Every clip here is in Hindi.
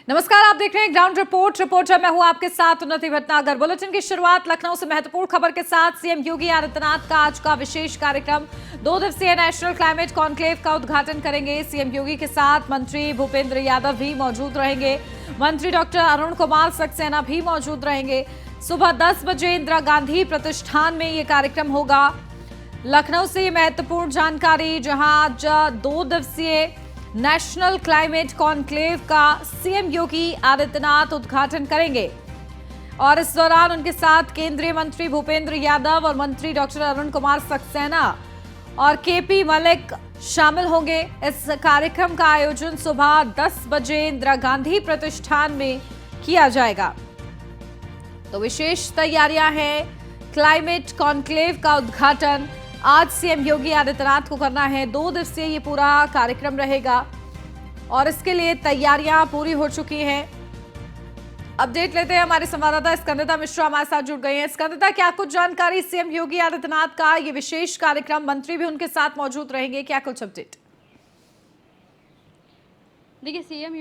नमस्कार, आप देख रहे हैं ग्राउंड रिपोर्टर मैं हूं आपके साथ उन्नति भटनागर। बुलेटिन की शुरुआत लखनऊ से महत्वपूर्ण खबर के साथ। सीएम योगी आदित्यनाथ का आज का विशेष कार्यक्रम 2 दिवसीय नेशनल क्लाइमेट कॉन्क्लेव का उद्घाटन करेंगे। सीएम योगी के साथ मंत्री भूपेंद्र यादव भी मौजूद रहेंगे। मंत्री डॉक्टर अरुण कुमार सक्सेना भी मौजूद रहेंगे। सुबह 10 बजे इंदिरा गांधी प्रतिष्ठान में ये कार्यक्रम होगा। लखनऊ से ये महत्वपूर्ण जानकारी, जहां आज 2 दिवसीय नेशनल क्लाइमेट कॉन्क्लेव का सीएम योगी आदित्यनाथ उद्घाटन करेंगे और इस दौरान उनके साथ केंद्रीय मंत्री भूपेंद्र यादव और मंत्री डॉक्टर अरुण कुमार सक्सेना और केपी मलिक शामिल होंगे। इस कार्यक्रम का आयोजन सुबह 10 बजे इंदिरा गांधी प्रतिष्ठान में किया जाएगा। तो विशेष तैयारियां हैं। क्लाइमेट कॉन्क्लेव का उद्घाटन आज सीएम योगी आदित्यनाथ को करना है। 2 दिवसीय ये पूरा कार्यक्रम रहेगा और इसके लिए तैयारियां पूरी हो चुकी हैं। अपडेट लेते हैं, हमारे संवाददाता स्कंदता मिश्रा हमारे साथ जुड़ गए हैं। स्कंदता, क्या कुछ जानकारी सीएम योगी आदित्यनाथ का ये विशेष कार्यक्रम, मंत्री भी उनके साथ मौजूद रहेंगे, क्या कुछ अपडेट? देखिए, सीएम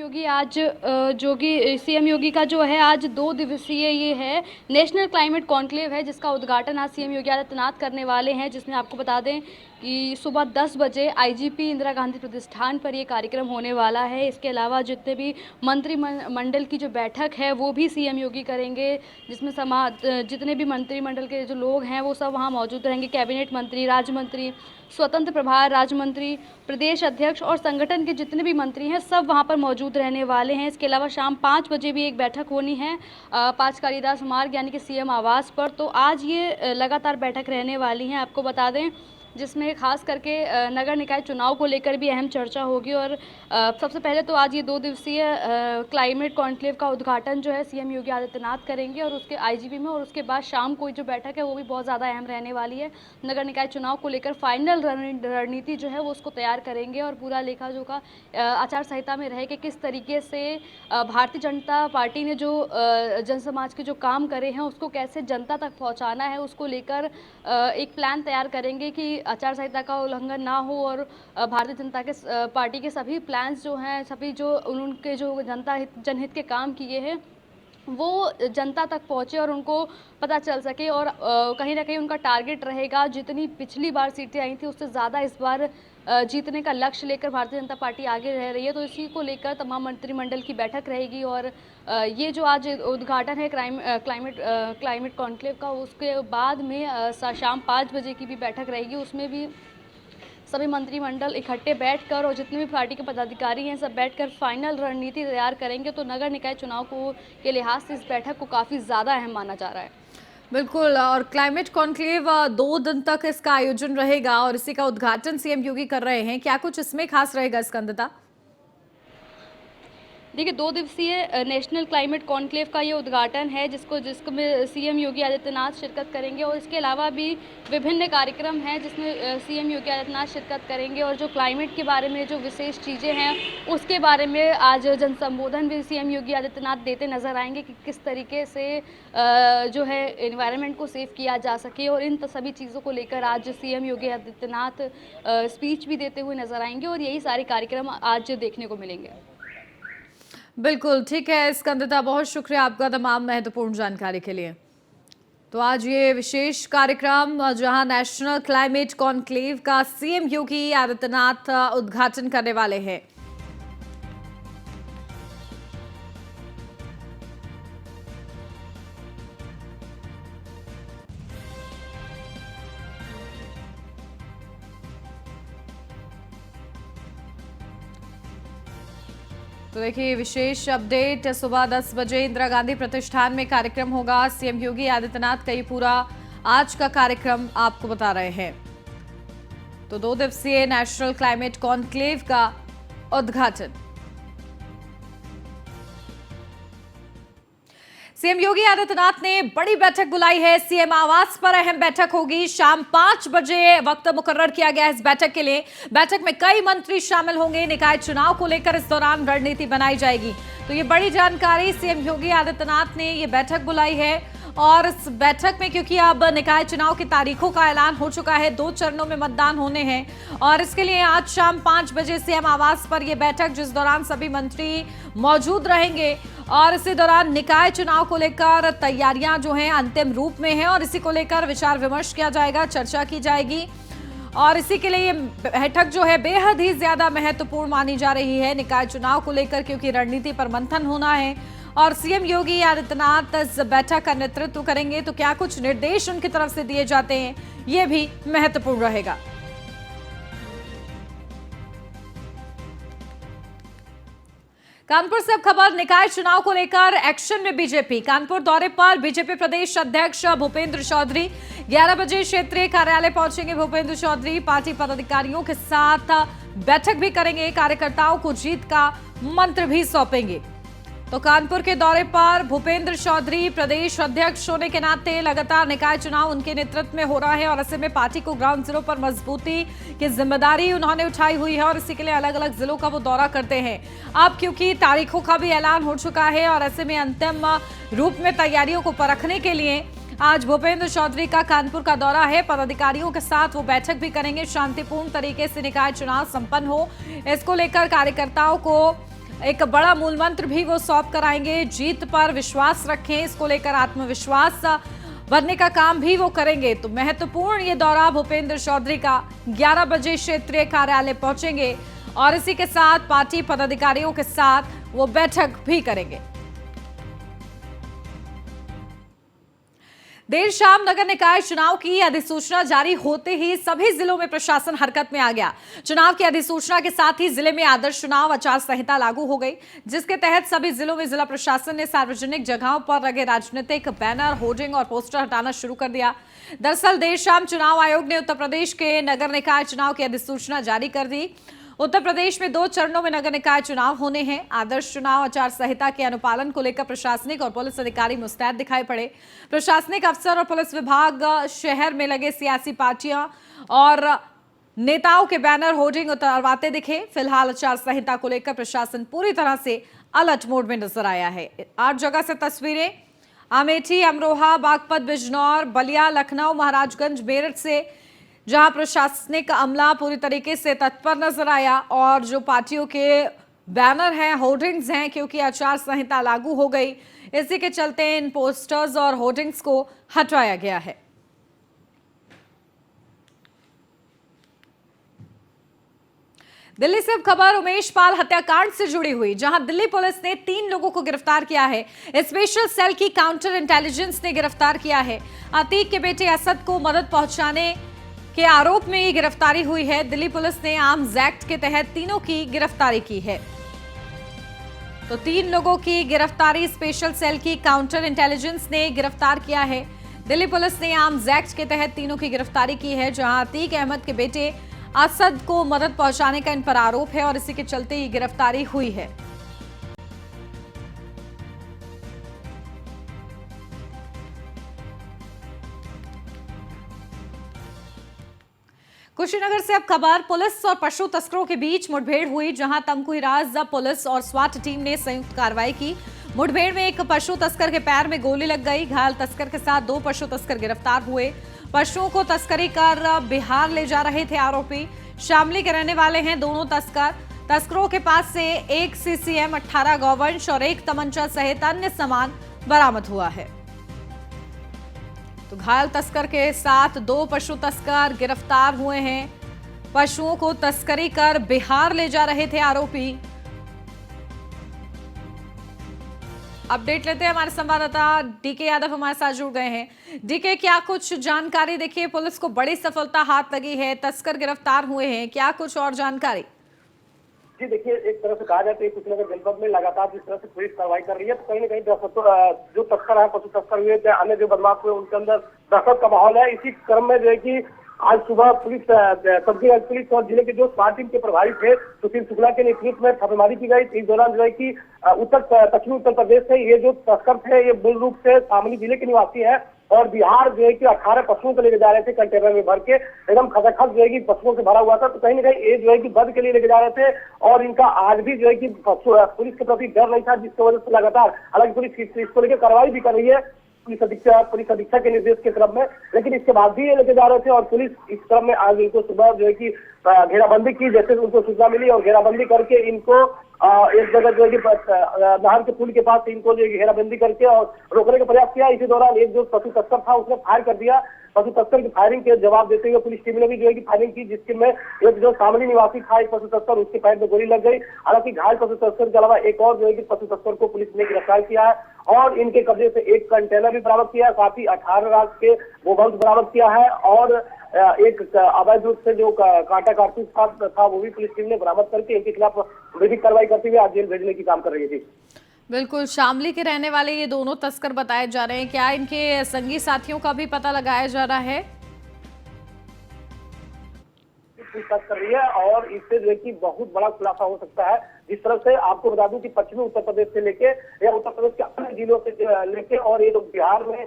योगी का जो है आज 2 दिवसीय ये है नेशनल क्लाइमेट कॉन्क्लेव है, जिसका उद्घाटन आज सीएम योगी आदित्यनाथ करने वाले हैं। जिसमें आपको बता दें कि सुबह 10 बजे आईजीपी इंदिरा गांधी प्रतिष्ठान पर ये कार्यक्रम होने वाला है। इसके अलावा जितने भी मंत्रिमंडल की जो बैठक है वो भी सीएम योगी करेंगे, जिसमें जितने भी मंत्रिमंडल के जो लोग हैं वो सब वहाँ मौजूद रहेंगे। कैबिनेट मंत्री, राज्य मंत्री, स्वतंत्र प्रभार राज्य मंत्री, प्रदेश अध्यक्ष और संगठन के जितने भी मंत्री हैं सब वहाँ पर मौजूद रहने वाले हैं। इसके अलावा शाम 5 बजे भी एक बैठक होनी है 5 कालिदास मार्ग यानी कि सीएम आवास पर। तो आज ये लगातार बैठक रहने वाली है, आपको बता दें, जिसमें खास करके नगर निकाय चुनाव को लेकर भी अहम चर्चा होगी। और सबसे पहले तो आज ये 2 दिवसीय क्लाइमेट कॉन्क्लेव का उद्घाटन जो है सीएम योगी आदित्यनाथ करेंगे और उसके आईजीपी में, और उसके बाद शाम को जो बैठक है वो भी बहुत ज़्यादा अहम रहने वाली है। नगर निकाय चुनाव को लेकर फाइनल रणनीति जो है वो उसको तैयार करेंगे और पूरा लेखा जोखा आचार संहिता में रहे कि किस तरीके से भारतीय जनता पार्टी ने जो जन समाज के जो काम करे हैं उसको कैसे जनता तक पहुँचाना है, उसको लेकर एक प्लान तैयार करेंगे कि आचार संहिता का उल्लंघन ना हो और भारतीय जनता के पार्टी के सभी प्लान्स जो हैं, सभी जो उनके जो जनहित के काम किए हैं वो जनता तक पहुँचे और उनको पता चल सके। और कहीं ना कहीं उनका टारगेट रहेगा, जितनी पिछली बार सीटें आई थी उससे ज़्यादा इस बार जीतने का लक्ष्य लेकर भारतीय जनता पार्टी आगे रह रही है। तो इसी को लेकर तमाम मंत्रिमंडल की बैठक रहेगी और ये जो आज उद्घाटन है क्लाइमेट कॉन्क्लेव का, उसके बाद में शाम 5 बजे की भी बैठक रहेगी। उसमें भी सभी मंत्रिमंडल इकट्ठे बैठकर और जितने भी पार्टी के पदाधिकारी हैं सब बैठकर फाइनल रणनीति तैयार करेंगे। तो नगर निकाय चुनाव के लिहाज से इस बैठक को काफ़ी ज़्यादा अहम माना जा रहा है। बिल्कुल, और क्लाइमेट कॉन्क्लेव 2 दिन तक इसका आयोजन रहेगा और इसी का उद्घाटन सीएम योगी कर रहे हैं। क्या कुछ इसमें खास रहेगा स्कंदता? देखिए, 2 दिवसीय नेशनल क्लाइमेट कॉन्क्लेव का ये उद्घाटन है जिसमें सीएम योगी आदित्यनाथ शिरकत करेंगे और इसके अलावा भी विभिन्न कार्यक्रम हैं जिसमें सीएम योगी आदित्यनाथ शिरकत करेंगे। और जो क्लाइमेट के बारे में जो विशेष चीज़ें हैं उसके बारे में आज जन संबोधन भी सीएम योगी आदित्यनाथ देते नजर आएंगे कि किस तरीके से जो है एनवायरनमेंट को सेव किया जा सके। और इन सभी चीज़ों को लेकर आज सीएम योगी आदित्यनाथ स्पीच भी देते हुए नजर आएंगे और यही सारे कार्यक्रम आज देखने को मिलेंगे। बिल्कुल ठीक है स्कंदता, बहुत शुक्रिया आपका तमाम महत्वपूर्ण जानकारी के लिए। तो आज ये विशेष कार्यक्रम जहां नेशनल क्लाइमेट कॉन्क्लेव का सीएम योगी आदित्यनाथ उद्घाटन करने वाले हैं। तो देखिए विशेष अपडेट, सुबह 10 बजे इंदिरा गांधी प्रतिष्ठान में कार्यक्रम होगा। सीएम योगी आदित्यनाथ का ये पूरा आज का कार्यक्रम आपको बता रहे हैं। तो 2 दिवसीय नेशनल क्लाइमेट कॉन्क्लेव का उद्घाटन सीएम योगी आदित्यनाथ ने बड़ी बैठक बुलाई है। सीएम आवास पर अहम बैठक होगी। शाम 5 बजे वक्त मुकर्रर किया गया है इस बैठक के लिए। बैठक में कई मंत्री शामिल होंगे। निकाय चुनाव को लेकर इस दौरान रणनीति बनाई जाएगी। तो ये बड़ी जानकारी, सीएम योगी आदित्यनाथ ने ये बैठक बुलाई है और इस बैठक में क्योंकि अब निकाय चुनाव की तारीखों का ऐलान हो चुका है, 2 चरणों में मतदान होने हैं और इसके लिए आज शाम 5 बजे सीएम आवास पर यह बैठक, जिस दौरान सभी मंत्री मौजूद रहेंगे और इसी दौरान निकाय चुनाव को लेकर तैयारियां जो हैं अंतिम रूप में हैं और इसी को लेकर विचार विमर्श किया जाएगा, चर्चा की जाएगी और इसी के लिए ये बैठक जो है बेहद ही ज्यादा महत्वपूर्ण मानी जा रही है निकाय चुनाव को लेकर, क्योंकि रणनीति पर मंथन होना है और सीएम योगी आदित्यनाथ इस बैठक का नेतृत्व करेंगे। तो क्या कुछ निर्देश उनकी तरफ से दिए जाते हैं, ये भी महत्वपूर्ण रहेगा। कानपुर से अब खबर निकाय चुनाव को लेकर एक्शन में बीजेपी। कानपुर दौरे पर बीजेपी प्रदेश अध्यक्ष भूपेंद्र चौधरी 11 बजे क्षेत्रीय कार्यालय पहुंचेंगे। भूपेंद्र चौधरी पार्टी पदाधिकारियों के साथ बैठक भी करेंगे, कार्यकर्ताओं को जीत का मंत्र भी सौंपेंगे। तो कानपुर के दौरे पर भूपेंद्र चौधरी प्रदेश अध्यक्ष होने के नाते लगातार निकाय चुनाव उनके नेतृत्व में हो रहा है और ऐसे में पार्टी को ग्राउंड जीरो पर मजबूती की जिम्मेदारी उन्होंने उठाई हुई है और इसी के लिए अलग अलग जिलों का वो दौरा करते हैं। अब क्योंकि तारीखों का भी ऐलान हो चुका है और ऐसे में अंतिम रूप में तैयारियों को परखने के लिए आज भूपेंद्र चौधरी का कानपुर का दौरा है। पदाधिकारियों के साथ वो बैठक भी करेंगे, शांतिपूर्ण तरीके से निकाय चुनाव संपन्न हो, इसको लेकर कार्यकर्ताओं को एक बड़ा मूल मंत्र भी वो सौंप कर आएंगे। जीत पर विश्वास रखें, इसको लेकर आत्मविश्वास बढ़ने का काम भी वो करेंगे। तो महत्वपूर्ण ये दौरा भूपेंद्र चौधरी का 11 बजे क्षेत्रीय कार्यालय पहुंचेंगे और इसी के साथ पार्टी पदाधिकारियों के साथ वो बैठक भी करेंगे। देर शाम नगर निकाय चुनाव की अधिसूचना जारी होते ही सभी जिलों में प्रशासन हरकत में आ गया। चुनाव की अधिसूचना के साथ ही जिले में आदर्श चुनाव आचार संहिता लागू हो गई, जिसके तहत सभी जिलों में जिला प्रशासन ने सार्वजनिक जगहों पर लगे राजनीतिक बैनर, होर्डिंग और पोस्टर हटाना शुरू कर दिया। दरअसल देर शाम चुनाव आयोग ने उत्तर प्रदेश के नगर निकाय चुनाव की अधिसूचना जारी कर दी। उत्तर प्रदेश में 2 चरणों में नगर निकाय चुनाव होने हैं। आदर्श चुनाव आचार संहिता के अनुपालन को लेकर प्रशासनिक और पुलिस अधिकारी मुस्तैद दिखाई पड़े। प्रशासनिक अफसर और पुलिस विभाग शहर में लगे सियासी पार्टियां और नेताओं के बैनर, होर्डिंग उतारवाते दिखे। फिलहाल आचार संहिता को लेकर प्रशासन पूरी तरह से अलर्ट मोड में नजर आया है। 8 जगह से तस्वीरें अमेठी, अमरोहा, बागपत, बिजनौर, बलिया, लखनऊ, महाराजगंज, मेरठ से, जहां प्रशासनिक अमला पूरी तरीके से तत्पर नजर आया और जो पार्टियों के बैनर हैं, होर्डिंग्स हैं, क्योंकि आचार संहिता लागू हो गई, इसी के चलते इन पोस्टर्स और होर्डिंग्स को हटाया गया है। दिल्ली से अब खबर उमेश पाल हत्याकांड से जुड़ी हुई, जहां दिल्ली पुलिस ने 3 लोगों को गिरफ्तार किया है। स्पेशल सेल की काउंटर इंटेलिजेंस ने गिरफ्तार किया है। अतीक के बेटे असद को मदद पहुंचाने के आरोप में ये गिरफ्तारी हुई है। दिल्ली पुलिस ने आर्म्स एक्ट के तहत तीनों की गिरफ्तारी की है। तो 3 लोगों की गिरफ्तारी स्पेशल सेल की काउंटर इंटेलिजेंस ने गिरफ्तार किया है। दिल्ली पुलिस ने आर्म्स एक्ट के तहत तीनों की गिरफ्तारी की है, जहां अतीक अहमद के बेटे असद को मदद पहुंचाने का इन पर आरोप है और इसी के चलते ये गिरफ्तारी हुई है। कुशीनगर से अब खबर पुलिस और पशु तस्करों के बीच मुठभेड़ हुई, जहां तमकुहीराज पुलिस और स्वाट टीम ने संयुक्त कार्रवाई की। मुठभेड़ में एक पशु तस्कर के पैर में गोली लग गई। घायल तस्कर के साथ 2 पशु तस्कर गिरफ्तार हुए। पशुओं को तस्करी कर बिहार ले जा रहे थे आरोपी। शामली के रहने वाले हैं दोनों तस्कर। तस्करों के पास से 1 CCM, 18 गौवंश और 1 तमंचा सहित अन्य सामान बरामद हुआ है। तो घायल तस्कर के साथ 2 पशु तस्कर गिरफ्तार हुए हैं। पशुओं को तस्करी कर बिहार ले जा रहे थे आरोपी। अपडेट लेते हैं, हमारे संवाददाता डीके यादव हमारे साथ जुड़ गए हैं। डीके, क्या कुछ जानकारी? देखिए, पुलिस को बड़ी सफलता हाथ लगी है, तस्कर गिरफ्तार हुए हैं, क्या कुछ और जानकारी? जी देखिए, एक तरह से कहा जाए तो कुशीनगर जनपद में लगातार जिस तरह से पुलिस कार्रवाई कर रही है, तो कहीं ना कहीं जो तस्कर है, पशु तस्कर हुए, चाहे अन्य जो बदमाश हुए, उनके अंदर दहशत का माहौल है। इसी क्रम में जो है कि आज सुबह पुलिस पुलिस और जिले के जो स्वाट टीम के प्रभारी थे सुशील शुक्ला के नेतृत्व में छापेमारी की गई। इस दौरान जो है कि पश्चिमी उत्तर प्रदेश से ये जो तस्कर थे, ये मूल रूप से शामली जिले के निवासी है और बिहार जो है कि 18 पशुओं को लेके जा रहे थे कंटेनर में भर के, एकदम खचाखच जो है कि पशुओं से भरा हुआ था। तो कहीं ना कहीं ये जो है कि वध के लिए लेके जा रहे थे और इनका आज भी जो है कि पुलिस के प्रति डर नहीं था, जिसकी वजह से लगातार, हालांकि पुलिस इसको लेकर कार्रवाई भी कर रही है। पुलिस अधीक्षक के निर्देश के क्रम में, लेकिन इसके बाद भी ये लेके जा रहे थे और पुलिस इस क्रम में आज इनको सुबह जो है कि घेराबंदी की, जैसे उनको सूचना मिली और घेराबंदी करके इनको एक जगह जो है कि नहर के पुल के पास इनको जो घेराबंदी करके और रोकने का प्रयास किया। इसी दौरान एक जो पशु तस्कर था उसने फायर कर दिया। पशु तस्कर की फायरिंग के जवाब देते हुए पुलिस टीम ने भी जो है कि फायरिंग की, जिसके में एक जो शामली निवासी था एक पशु तस्कर, उसके पैर में गोली लग गई। हालांकि घायल पशु तस्कर के अलावा एक और जो है कि पशु तस्कर को पुलिस ने गिरफ्तार किया है और इनके कब्जे से एक कंटेनर भी बरामद किया है, साथ ही 18 राज के मोबाइल बरामद किया है और एक अवैध रूप से जो कांटा कारतूस था वो भी पुलिस टीम ने बरामद करके इनके खिलाफ विधिक कार्रवाई करते हुए आज जेल भेजने की काम कर रही थी। बिल्कुल, शामली के रहने वाले ये दोनों तस्कर बताए जा रहे हैं। क्या इनके संगी साथियों का भी पता लगाया जा रहा है? पूछताछ कर रही है और इससे जो है कि बहुत बड़ा खुलासा हो सकता है। जिस तरह से आपको बता दूं कि पश्चिमी उत्तर प्रदेश से लेके या उत्तर प्रदेश के अन्य जिलों से लेके और ये लोग बिहार में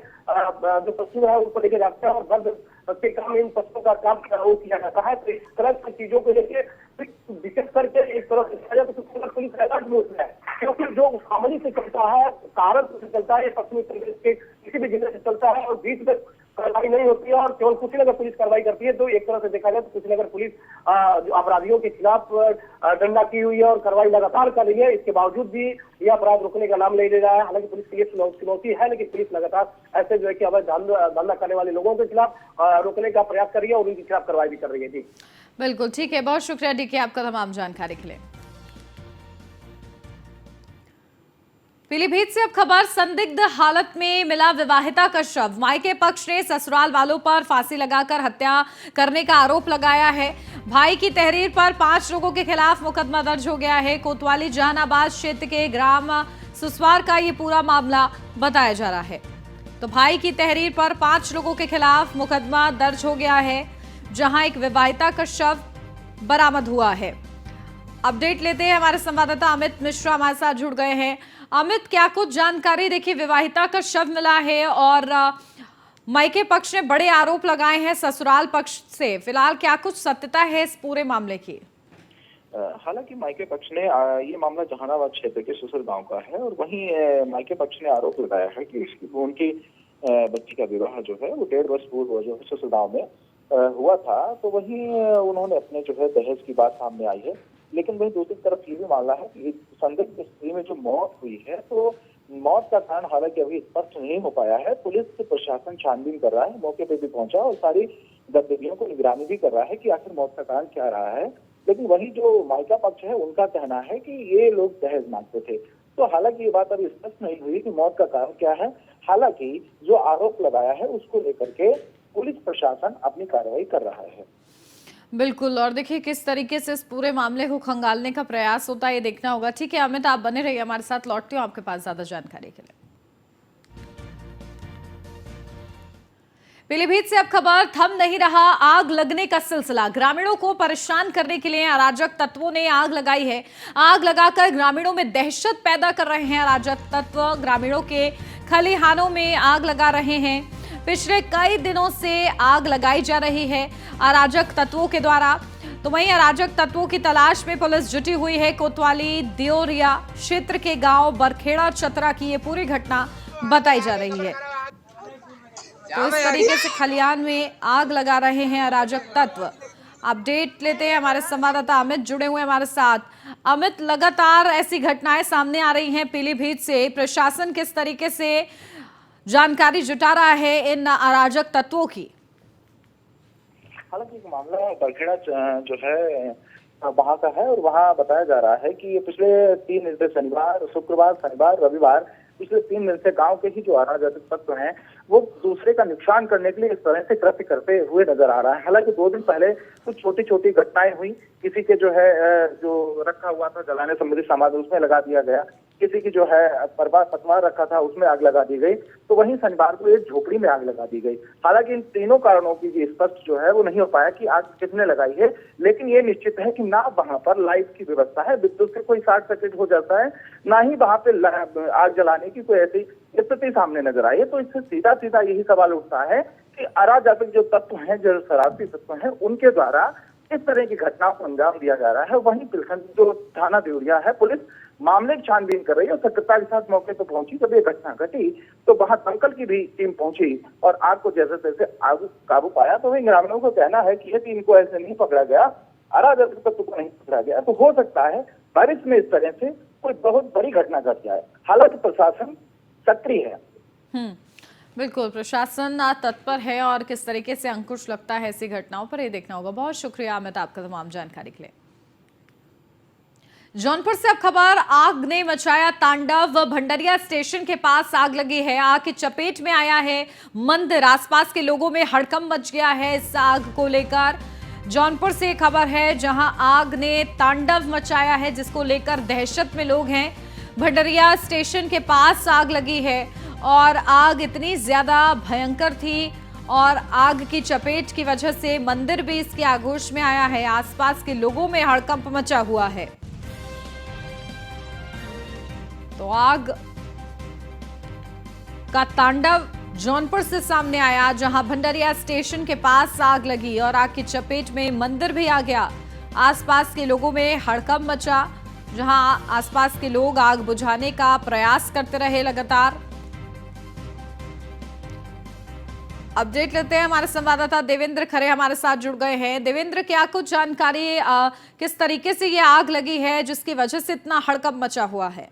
जो पश्चिम है उनको लेके जाते हैं और दर्द के काम इन पशुओं का काम किया जाता है। तो इस तरह की चीजों को लेके विशेष करके एक तरह से पुलिस अलर्ट मोड में है, क्योंकि जो सामने से चलता है, कारण से चलता है, पश्चिमी उत्तर प्रदेश के किसी भी जिले से चलता है और बीच में कार्रवाई नहीं होती है और केवल कुशीनगर पुलिस कार्रवाई करती है। तो एक तरह से देखा जाए तो कुशीनगर पुलिस जो अपराधियों के खिलाफ डंडा की हुई है और कार्रवाई लगातार कर रही है। इसके बावजूद भी यह अपराध रोकने का नाम नहीं ले रहा है। हालांकि पुलिस के लिए चुनौती है, लेकिन पुलिस लगातार ऐसे जो है कि अवैध धंधा करने वाले लोगों के खिलाफ रोकने का प्रयास कर रही है और उनके खिलाफ कार्रवाई भी कर रही है। जी बिल्कुल, ठीक है, बहुत शुक्रिया डीके आपका तमाम जानकारी के लिए। पीलीभीत से अब खबर, संदिग्ध हालत में मिला विवाहिता का शव। मायके पक्ष ने ससुराल वालों पर फांसी लगाकर हत्या करने का आरोप लगाया है। भाई की तहरीर पर 5 लोगों के खिलाफ मुकदमा दर्ज हो गया है। कोतवाली जहानाबाद क्षेत्र के ग्राम सुसवार का ये पूरा मामला बताया जा रहा है। तो भाई की तहरीर पर 5 लोगों के खिलाफ मुकदमा दर्ज हो गया है, जहां एक विवाहिता का शव बरामद हुआ है। अपडेट लेते हैं, हमारे संवाददाता अमित मिश्रा हमारे साथ जुड़ गए हैं। अमित, क्या कुछ जानकारी? देखिए, विवाहिता का शव मिला है और मायके पक्ष ने बड़े आरोप लगाए हैं ससुराल पक्ष से। फिलहाल क्या कुछ सत्यता है इस पूरे मामले की? हालांकि मायके पक्ष ने ये मामला जहानाबाद क्षेत्र के सुसर गांव का है और वहीं मायके पक्ष ने आरोप लगाया है कि उनकी बच्ची का विवाह जो है वो 1.5 वर्ष पूर्व जो है सुसर गांव में हुआ था। तो वहीं उन्होंने अपने जो है दहेज की बात सामने आई है, लेकिन वही दूसरी तरफ ये भी मामला है कि संदिग्ध स्त्री में जो मौत हुई है तो मौत का कारण हालांकि अभी स्पष्ट नहीं हो पाया है। पुलिस प्रशासन छानबीन कर रहा है, मौके पे भी पहुंचा और सारी गतिविधियों को निगरानी भी कर रहा है कि आखिर मौत का कारण क्या रहा है। लेकिन वही जो मायका पक्ष है उनका कहना है कि ये लोग दहेज मांगते थे। तो हालांकि ये बात अभी स्पष्ट नहीं हुई कि मौत का कारण क्या है। हालांकि जो आरोप लगाया है उसको लेकर के पुलिस प्रशासन अपनी कार्रवाई कर रहा है। बिल्कुल, और देखिए किस तरीके से इस पूरे मामले को खंगालने का प्रयास होता है ये देखना होगा। ठीक है अमित, आप बने रहिए हमारे साथ, लौटती हूँ आपके पास ज्यादा जानकारी के लिए। पीलीभीत से अब खबर, थम नहीं रहा आग लगने का सिलसिला। ग्रामीणों को परेशान करने के लिए अराजक तत्वों ने आग लगाई है। आग लगाकर ग्रामीणों में दहशत पैदा कर रहे हैं अराजक तत्व। ग्रामीणों के खलिहानों में आग लगा रहे हैं। पिछले कई दिनों से आग लगाई जा रही है अराजक तत्वों के द्वारा। तो वहीं अराजक तत्वों की तलाश में पुलिस जुटी हुई है। कोतवाली दियोरिया क्षेत्र के गांव बरखेड़ा चतरा की ये पूरी घटना बताई जा रही है। तो इस तरीके से खलिहान में आग लगा रहे हैं अराजक तत्व। अपडेट लेते हैं, हमारे संवाददाता अमित जुड़े हुए हमारे साथ। अमित, लगातार ऐसी घटनाएं सामने आ रही हैं पीलीभीत से, प्रशासन किस तरीके से जानकारी जुटा रहा है इन अराजक तत्वों की? हालांकि मामला बरखेड़ा जो है वहां का है और वहां बताया जा रहा है कि पिछले 3 दिन से शनिवार, शुक्रवार, शनिवार, रविवार, पिछले 3 दिन से गांव के ही जो अराजक तत्व हैं वो दूसरे का नुकसान करने के लिए इस तरह से कृत्य करते हुए नजर आ रहा है। हालांकि 2 दिन पहले कुछ छोटी छोटी घटनाएं हुई, किसी के जो है जो रखा हुआ था जलाने संबंधी सामान उसमें लगा दिया गया, किसी की जो है पतवार रखा था उसमें आग लगा दी गई। तो वहीं शनिवार को एक झोपड़ी में आग लगा दी गई। हालांकि इन तीनों कारणों की स्पष्ट जो है वो नहीं हो पाया कि आग किसने लगाई है, लेकिन ये निश्चित है कि ना वहां पर लाइट की व्यवस्था है, विद्युत से कोई शॉर्ट सर्किट हो जाता है, ना ही वहां पे आग जलाने की कोई ऐसी स्थिति सामने नजर आई है। तो इससे सीधा सीधा यही सवाल उठता है कि अराजक जो तत्व हैं, जो शरारती तत्व हैं, उनके द्वारा इस तरह की घटनाओं को अंजाम दिया जा रहा है। वहीं पिलखन जो थाना देवरिया है, पुलिस मामले की छानबीन कर रही है और सतर्कता के साथ मौके पर पहुंची। जब ये घटना घटी तो वहां दमकल की भी टीम पहुंची और आग को जैसे तैसे आग काबू पाया। तो वही ग्रामीणों का कहना है कि यदि इनको ऐसे नहीं पकड़ा गया, अराजक तत्व को नहीं पकड़ा गया, तो हो सकता है बारिश में इस तरह से कोई बहुत बड़ी घटना घट जाए। हालांकि प्रशासन सक्रिय है। बिल्कुल, प्रशासन तत्पर है और किस तरीके से अंकुश लगता है ऐसी घटनाओं पर, ये देखना होगा। बहुत शुक्रिया अमित आपका तमाम जानकारी के लिए। जौनपुर से अब खबर, आग ने मचाया तांडव। भंडरिया स्टेशन के पास आग लगी है, आग की चपेट में आया है मंदिर। आसपास के लोगों में हड़कंप मच गया है इस आग को लेकर। जौनपुर से खबर है जहां आग ने तांडव मचाया है, जिसको लेकर दहशत में लोग हैं। भंडरिया स्टेशन के पास आग लगी है और आग इतनी ज्यादा भयंकर थी और आग की चपेट की वजह से मंदिर भी इसके आगोश में आया है। आसपास के लोगों में हड़कंप मचा हुआ है। तो आग का तांडव जौनपुर से सामने आया, जहां भंडरिया स्टेशन के पास आग लगी और आग की चपेट में मंदिर भी आ गया। आसपास के लोगों में हड़कंप मचा, जहां आसपास के लोग आग बुझाने का प्रयास करते रहे लगातार। अपडेट लेते हैं, हमारे संवाददाता देवेंद्र खरे हमारे साथ जुड़ गए हैं। देवेंद्र, क्या कुछ जानकारी, किस तरीके से ये आग लगी है जिसकी वजह से इतना हड़कंप मचा हुआ है?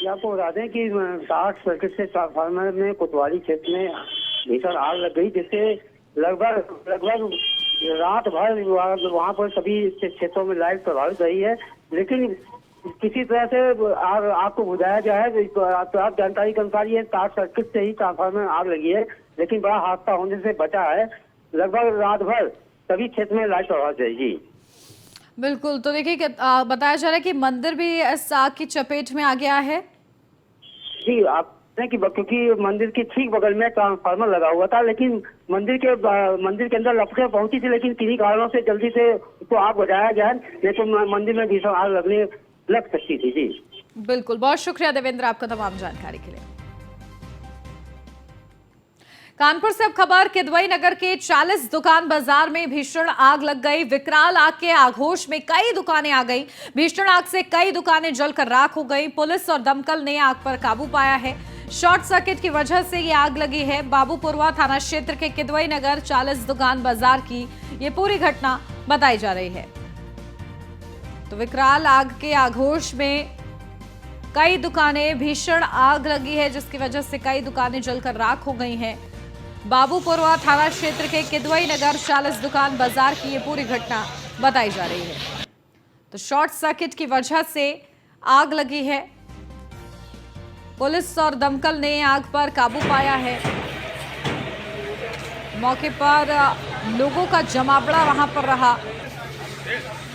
आपको बता दें कि शॉर्ट सर्किट से ट्रांसफार्मर में कोतवाली क्षेत्र में भीषण आग लग गई, जिससे लगभग रात भर वहाँ पर सभी क्षेत्रों में लाइट प्रभावित रही है। लेकिन किसी तरह से आग को बुझाया गया है। प्राप्त जानकारी के अनुसार ये शॉर्ट सर्किट से ही ट्रांसफार्मर में आग लगी है, लेकिन बड़ा हादसा होने से बचा है। लगभग रात भर सभी क्षेत्र में लाइट प्रभावित रहेगी। बिल्कुल, तो देखिए बताया जा रहा है कि मंदिर भी इस आग की चपेट में आ गया है। जी, आप कि क्योंकि मंदिर के ठीक बगल में ट्रांसफार्मर लगा हुआ था, लेकिन मंदिर के अंदर लपटें पहुंची थी, लेकिन किन्हीं कारणों से जल्दी से उसको आग बुझाया गया है, नहीं तो मंदिर में भीषण आग लग सकती थी। जी बिल्कुल, बहुत शुक्रिया देवेंद्र आपका तमाम जानकारी के लिए। कानपुर से अब खबर, किदवई नगर के 40 दुकान बाजार में भीषण आग लग गई। विकराल आग के आघोष में कई दुकानें आ गई। भीषण आग से कई दुकानें जलकर राख हो गई। पुलिस और दमकल ने आग पर काबू पाया है। शॉर्ट सर्किट की वजह से ये आग लगी है। बाबूपुरवा थाना क्षेत्र के किदवई नगर 40 दुकान बाजार की ये पूरी घटना बताई जा रही है। तो विकराल आग के आघोष में कई दुकानें, भीषण आग लगी है जिसकी वजह से कई दुकानें जलकर राख हो गई हैं। बाबूपुरवा थाना क्षेत्र के किदवई नगर 40 दुकान बाजार की ये पूरी घटना बताई जा रही है। तो शॉर्ट सर्किट की वजह से आग लगी है। पुलिस और दमकल ने आग पर काबू पाया है। मौके पर लोगों का जमावड़ा वहां पर रहा।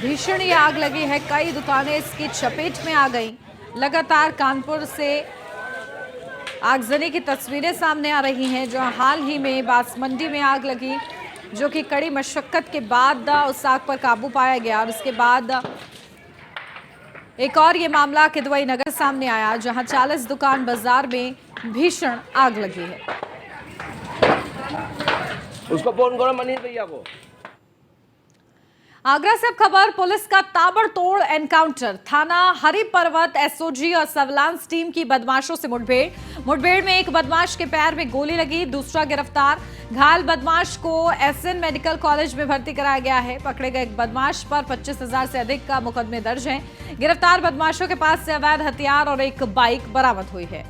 भीषण ये आग लगी है, कई दुकानें इसकी चपेट में आ गई। लगातार कानपुर से आगजनी की तस्वीरें सामने आ रही हैं, जहां हाल ही में बांसमंडी में आग लगी, जो कि कड़ी मशक्कत के बाद उस आग पर काबू पाया गया। और उसके बाद एक और ये मामला किदवई नगर सामने आया, जहां 40 दुकान बाजार में भीषण आग लगी है। उसको फोन करो मनीष भैया को। आगरा से अब खबर, पुलिस का ताबड़तोड़ एनकाउंटर। थाना हरिपर्वत एसओजी और सर्विलांस टीम की बदमाशों से मुठभेड़ में एक बदमाश के पैर में गोली लगी, दूसरा गिरफ्तार। घायल बदमाश को एसएन मेडिकल कॉलेज में भर्ती कराया गया है। पकड़े गए बदमाश पर 25,000 से अधिक का मुकदमे दर्ज हैं। गिरफ्तार बदमाशों के पास से अवैध हथियार और एक बाइक बरामद हुई है।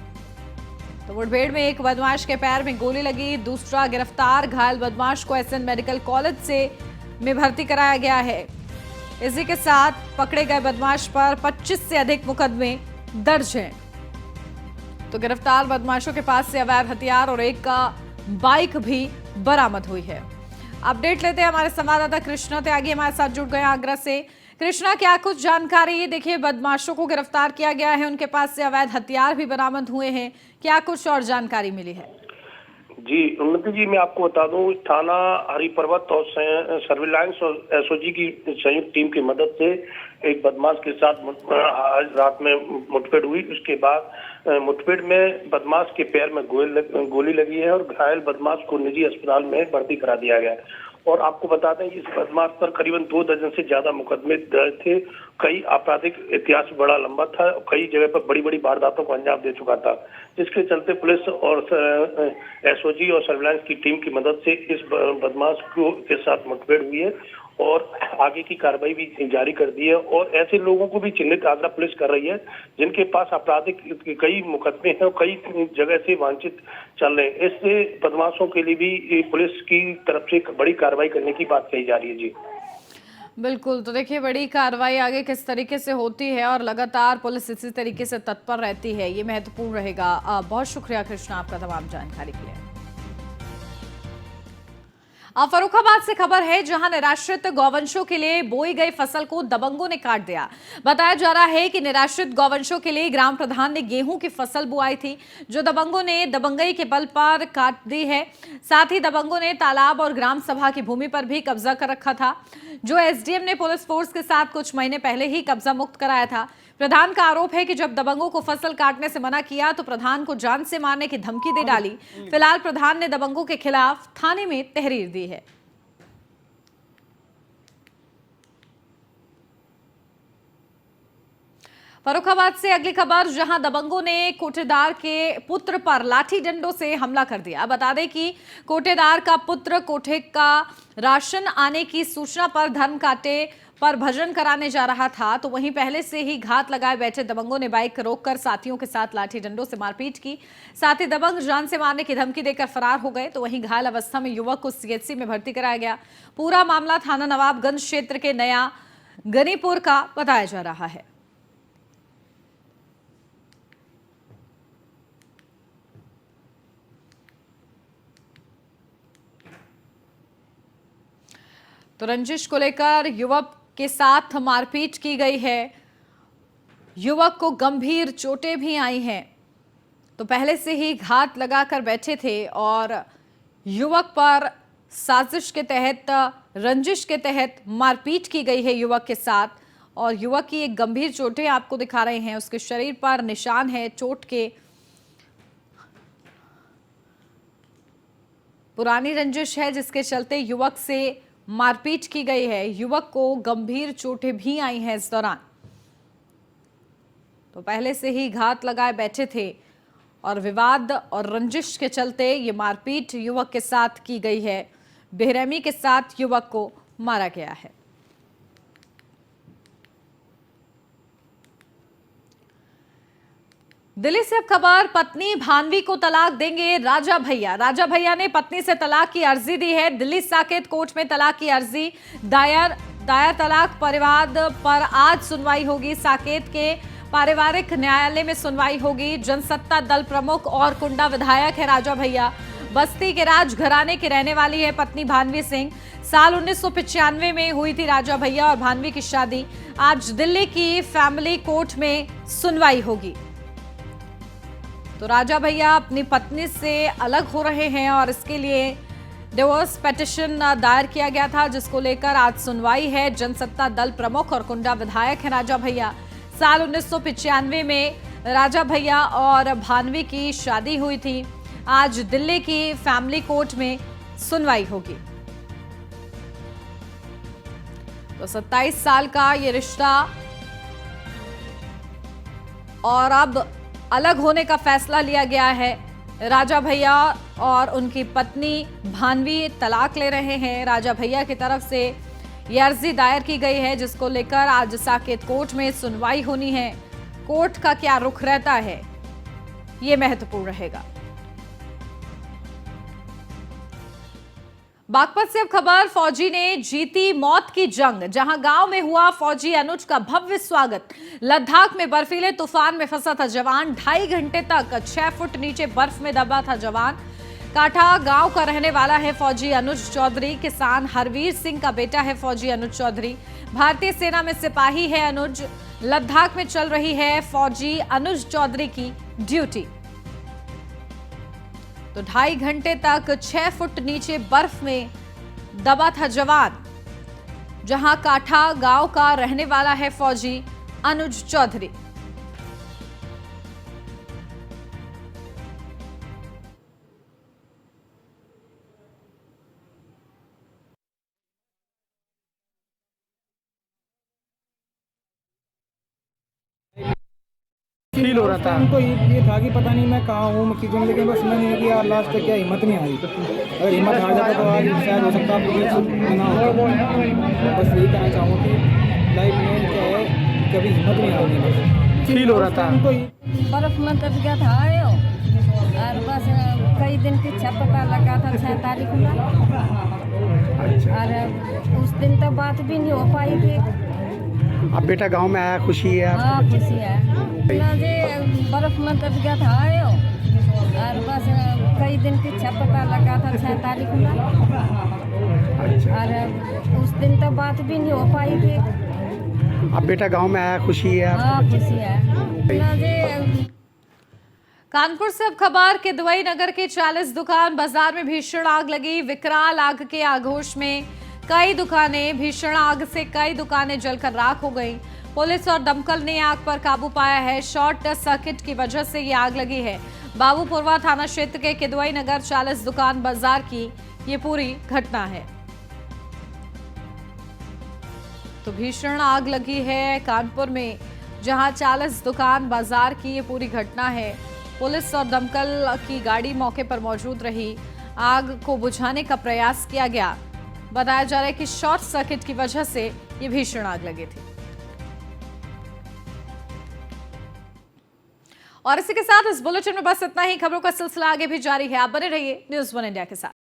तो मुठभेड़ में एक बदमाश के पैर में गोली लगी, दूसरा गिरफ्तार। घायल बदमाश को एसएन मेडिकल कॉलेज में भर्ती कराया गया है। इसी के साथ पकड़े गए बदमाश पर 25 से अधिक मुकदमे दर्ज हैं। तो गिरफ्तार बदमाशों के पास से अवैध हथियार और एक बाइक भी बरामद हुई है। अपडेट लेते हैं, हमारे संवाददाता कृष्णा त्यागी हमारे साथ जुड़ गए आगरा से। कृष्णा, क्या कुछ जानकारी? देखिए, बदमाशों को गिरफ्तार किया गया है, उनके पास से अवैध हथियार भी बरामद हुए हैं, क्या कुछ और जानकारी मिली है? जी उन्नति जी, मैं आपको बता दूं, थाना हरिपर्वत और सर्विलांस और एसओजी की संयुक्त टीम की मदद से एक बदमाश के साथ आज रात में मुठभेड़ हुई। उसके बाद मुठभेड़ में बदमाश के पैर में गोली लगी है और घायल बदमाश को निजी अस्पताल में भर्ती करा दिया गया है। और आपको बता दें इस बदमाश पर करीबन 2 दर्जन से ज्यादा मुकदमे दर्ज थे। कई आपराधिक इतिहास बड़ा लंबा था, कई जगह पर बड़ी बड़ी वारदातों को अंजाम दे चुका था, जिसके चलते पुलिस और एसओजी और सर्विलांस की टीम की मदद से इस बदमाश के साथ मुठभेड़ हुई है और आगे की कार्रवाई भी जारी कर दी है। और ऐसे लोगों को भी चिन्हित आगरा पुलिस कर रही है जिनके पास आपराधिक कई मुकदमे हैं और कई जगह से वांछित चल रहे हैं। इससे बदमाशों के लिए भी पुलिस की तरफ से बड़ी कार्रवाई करने की बात कही जा रही है। जी बिल्कुल, तो देखिए बड़ी कार्रवाई आगे किस तरीके से होती है और लगातार पुलिस इसी तरीके से तत्पर रहती है, ये महत्वपूर्ण रहेगा। बहुत शुक्रिया कृष्णा आपका तमाम जानकारी के लिए। फर्रुखाबाद से खबर है जहां निराश्रित गौवंशों के लिए बोई गई फसल को दबंगों ने काट दिया। बताया जा रहा है कि निराश्रित गौवंशों के लिए ग्राम प्रधान ने गेहूं की फसल बुआई थी, जो दबंगों ने दबंगई के बल पर काट दी है। साथ ही दबंगों ने तालाब और ग्राम सभा की भूमि पर भी कब्जा कर रखा था, जो एसडीएम ने पुलिस फोर्स के साथ कुछ महीने पहले ही कब्जा मुक्त कराया था। प्रधान का आरोप है कि जब दबंगों को फसल काटने से मना किया तो प्रधान को जान से मारने की धमकी दे डाली। फिलहाल प्रधान ने दबंगों के खिलाफ थाने में तहरीर दी है। फर्रुखाबाद से अगली खबर, जहां दबंगों ने कोटेदार के पुत्र पर लाठी डंडों से हमला कर दिया। बता दें कि कोटेदार का पुत्र कोठे का राशन आने की सूचना पर धर्म कांटे पर भजन कराने जा रहा था, तो वहीं पहले से ही घात लगाए बैठे दबंगों ने बाइक रोककर साथियों के साथ लाठी डंडों से मारपीट की। साथ ही दबंग जान से मारने की धमकी देकर फरार हो गए, तो वहीं घायल अवस्था में युवक को सीएचसी में भर्ती कराया गया। पूरा मामला थाना नवाबगंज क्षेत्र के नया गनीपुर का बताया जा रहा है। तो रंजिश को लेकर युवक के साथ मारपीट की गई है, युवक को गंभीर चोटें भी आई हैं। तो पहले से ही घात लगाकर बैठे थे और युवक पर साजिश के तहत, रंजिश के तहत मारपीट की गई है युवक के साथ। और युवक की एक गंभीर चोटें आपको दिखा रहे हैं, उसके शरीर पर निशान है चोट के। पुरानी रंजिश है जिसके चलते युवक से मारपीट की गई है। युवक को गंभीर चोटें भी आई हैं इस दौरान। तो पहले से ही घात लगाए बैठे थे और विवाद और रंजिश के चलते ये मारपीट युवक के साथ की गई है। बेरहमी के साथ युवक को मारा गया है। दिल्ली से अब खबर, पत्नी भानवी को तलाक देंगे राजा भैया। राजा भैया ने पत्नी से तलाक की अर्जी दी है। दिल्ली साकेत कोर्ट में तलाक की अर्जी दायर तलाक परिवाद पर आज सुनवाई होगी। साकेत के पारिवारिक न्यायालय में सुनवाई होगी। जनसत्ता दल प्रमुख और कुंडा विधायक है राजा भैया। बस्ती के राजघराने की रहने वाली है पत्नी भानवी सिंह। साल 1995 में हुई थी राजा भैया और भानवी की शादी। आज दिल्ली की फैमिली कोर्ट में सुनवाई होगी। तो राजा भैया अपनी पत्नी से अलग हो रहे हैं और इसके लिए डिवोर्स पिटीशन दायर किया गया था, जिसको लेकर आज सुनवाई है। जनसत्ता दल प्रमुख और कुंडा विधायक है राजा भैया। साल 1995 में राजा भैया और भानवी की शादी हुई थी। आज दिल्ली की फैमिली कोर्ट में सुनवाई होगी। तो 27 साल का ये रिश्ता और अब अलग होने का फैसला लिया गया है। राजा भैया और उनकी पत्नी भानवी तलाक ले रहे हैं। राजा भैया की तरफ से यह अर्जी दायर की गई है, जिसको लेकर आज साकेत कोर्ट में सुनवाई होनी है। कोर्ट का क्या रुख रहता है, ये महत्वपूर्ण रहेगा। बागपत से अब खबर, फौजी ने जीती मौत की जंग। जहां गांव में हुआ फौजी अनुज का भव्य स्वागत। लद्दाख में बर्फीले तूफान में फंसा था जवान। 2.5 घंटे तक 6 फुट नीचे बर्फ में दबा था जवान। काठा गांव का रहने वाला है फौजी अनुज चौधरी। किसान हरवीर सिंह का बेटा है फौजी अनुज चौधरी। भारतीय सेना में सिपाही है अनुज। लद्दाख में चल रही है फौजी अनुज चौधरी की ड्यूटी। तो 2.5 घंटे तक 6 फुट नीचे बर्फ में दबा था जवान। जहां काठा गांव का रहने वाला है फौजी अनुज चौधरी। फील हो रहा था उनको। ये था कि पता नहीं मैं कहाँ हूँ, मैं क्यों, लेकिन बस मैंने कि यार लास्ट तक क्या हिम्मत नहीं आई। अगर हिम्मत हार जाता तो आज शायद हो सकता आपको ना हो। बस यही कहना चाहूँगा कि लाइफ में क्या है, कभी हिम्मत नहीं हारनी। बस फील हो रहा था उनको। बर्फ में दब गया था आयो और बस कई दिन पीछे पता लगा था 6 तारीख में। और उस दिन तो बात भी नहीं हो पाई थी। अब बेटा गांव में आया, खुशी है? हाँ खुशी है जी। बर्फ में दब गया था आयो और बस कई दिन पीछे पता लगा था 6 तारीख में। और उस दिन तो बात भी नहीं हो पाई थी। अब बेटा गांव में आया, खुशी है? हाँ खुशी है जी। कानपुर से अब खबर के दुबई नगर के 40 दुकान बाजार में भीषण आग लगी। विकराल आग के आगोश में कई दुकानें, भीषण आग से कई दुकानें जलकर राख हो गईं। पुलिस और दमकल ने आग पर काबू पाया है। शॉर्ट सर्किट की वजह से ये आग लगी है। बाबूपुरवा थाना क्षेत्र के किदवई नगर 40 दुकान बाजार की ये पूरी घटना है। तो भीषण आग लगी है कानपुर में, जहां 40 दुकान बाजार की ये पूरी घटना है। पुलिस और दमकल की गाड़ी मौके पर मौजूद रही। आग को बुझाने का प्रयास किया गया। बताया जा रहा है कि शॉर्ट सर्किट की वजह से ये भीषण आग लगी थी। और इसी के साथ इस बुलेटिन में बस इतना ही। खबरों का सिलसिला आगे भी जारी है। आप बने रहिए न्यूज़ 1 इंडिया के साथ।